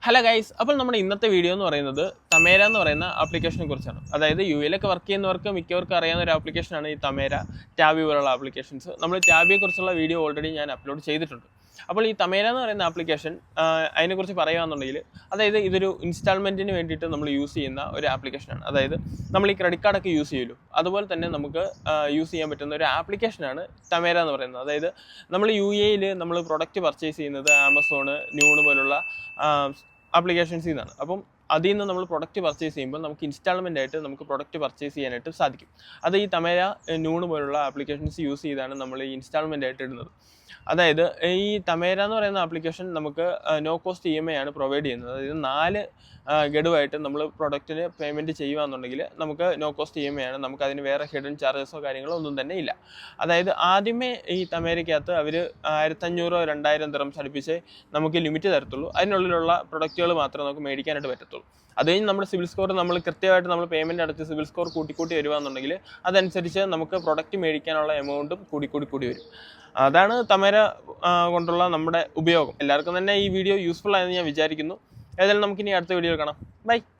Hello guys, അപ്പോൾ നമ്മുടെ ഇന്നത്തെ വീഡിയോ എന്ന് പറയുന്നത് തമേര എന്ന് പറയുന്ന ആപ്ലിക്കേഷനെ കുറിച്ചാണ്. അതായത് യു എയിലൊക്കെ വർക്ക് ചെയ്യുന്നവർക്ക് മിക്കവർക്കും അറിയാവുന്ന ഒരു ആപ്ലിക്കേഷനാണ് ഈ തമേര, ടാബി പോലുള്ള ആപ്ലിക്കേഷൻസ്. നമ്മൾ ടാബിയെക്കുറിച്ചുള്ള വീഡിയോ ഓൾറെഡി ഞാൻ അപ്ലോഡ് ചെയ്തിട്ടുണ്ട്. അപ്പോൾ ഈ തമേര എന്ന് പറയുന്ന ആപ്ലിക്കേഷൻ അതിനെക്കുറിച്ച് പറയുകയാണെന്നുണ്ടെങ്കിൽ, അതായത് ഇതൊരു ഇൻസ്റ്റാൾമെൻറ്റിന് വേണ്ടിയിട്ട് നമ്മൾ യൂസ് ചെയ്യുന്ന ഒരു ആപ്ലിക്കേഷനാണ്. അതായത് നമ്മൾ ഈ ക്രെഡിറ്റ് കാർഡൊക്കെ യൂസ് ചെയ്യുമല്ലോ, അതുപോലെ തന്നെ നമുക്ക് യൂസ് ചെയ്യാൻ പറ്റുന്ന ഒരു ആപ്ലിക്കേഷനാണ് തമേര എന്ന് പറയുന്നത്. അതായത് നമ്മൾ യു എയിൽ നമ്മൾ പ്രൊഡക്റ്റ് പർച്ചേസ് ചെയ്യുന്നത് ആമസോണ്, ന്യൂണ് പോലുള്ള ആപ്ലിക്കേഷൻസിൽ നിന്നാണ്. അപ്പം അതിൽ നിന്ന് നമ്മൾ പ്രൊഡക്റ്റ് പർച്ചേസ് ചെയ്യുമ്പോൾ നമുക്ക് ഇൻസ്റ്റാൾമെൻ്റ് ആയിട്ട് നമുക്ക് പ്രൊഡക്റ്റ് പർച്ചേസ് ചെയ്യാനായിട്ട് സാധിക്കും. അത് ഈ തമേര, ന്യൂണ് പോലുള്ള ആപ്ലിക്കേഷൻസ് യൂസ് ചെയ്താണ് നമ്മൾ ഈ ഇൻസ്റ്റാൾമെൻ്റ് ആയിട്ട് ഇടുന്നത്. അതായത് ഈ തമേര എന്ന് പറയുന്ന ആപ്ലിക്കേഷൻ നമുക്ക് നോ കോസ്റ്റ് EMI ആണ് പ്രൊവൈഡ് ചെയ്യുന്നത്. അതായത് 4 ഗഡുവായിട്ട് നമ്മൾ പ്രൊഡക്റ്റിന് പേയ്മെൻറ്റ് ചെയ്യുകയാണെന്നുണ്ടെങ്കിൽ നമുക്ക് നോ കോസ്റ്റ് EMI ആണ്. നമുക്കതിന് വേറെ ഹിഡൻ ചാർജസോ കാര്യങ്ങളോ ഒന്നും തന്നെ ഇല്ല. അതായത് ആദ്യമേ ഈ തമേരയ്ക്കകത്ത് അവർ 1500-2000 ദിർഹംസ് അടുപ്പിച്ച് നമുക്ക് ലിമിറ്റ് തരത്തുള്ളൂ. അതിനുള്ളിലുള്ള പ്രൊഡക്റ്റുകൾ മാത്രമേ നമുക്ക് മേടിക്കാനായിട്ട് പറ്റത്തുള്ളൂ. അത് കഴിഞ്ഞ് നമ്മുടെ സിവിൽ സ്കോർ നമ്മൾ കൃത്യമായിട്ട് നമ്മൾ പേയ്മെൻറ്റ് അടച്ച് സിവിൽ സ്കോർ കൂട്ടി വരികയാണെന്നുണ്ടെങ്കിൽ അതനുസരിച്ച് നമുക്ക് പ്രൊഡക്റ്റ് മേടിക്കാനുള്ള എമൗണ്ടും കൂടി വരും. അതാണ് തമേര കൊണ്ടുള്ള നമ്മുടെ ഉപയോഗം. എല്ലാവർക്കും തന്നെ ഈ വീഡിയോ യൂസ്ഫുൾ ആയെന്ന് ഞാൻ വിചാരിക്കുന്നു. ഏതായാലും നമുക്കിനി അടുത്ത വീഡിയോ കാണാം. ബൈ.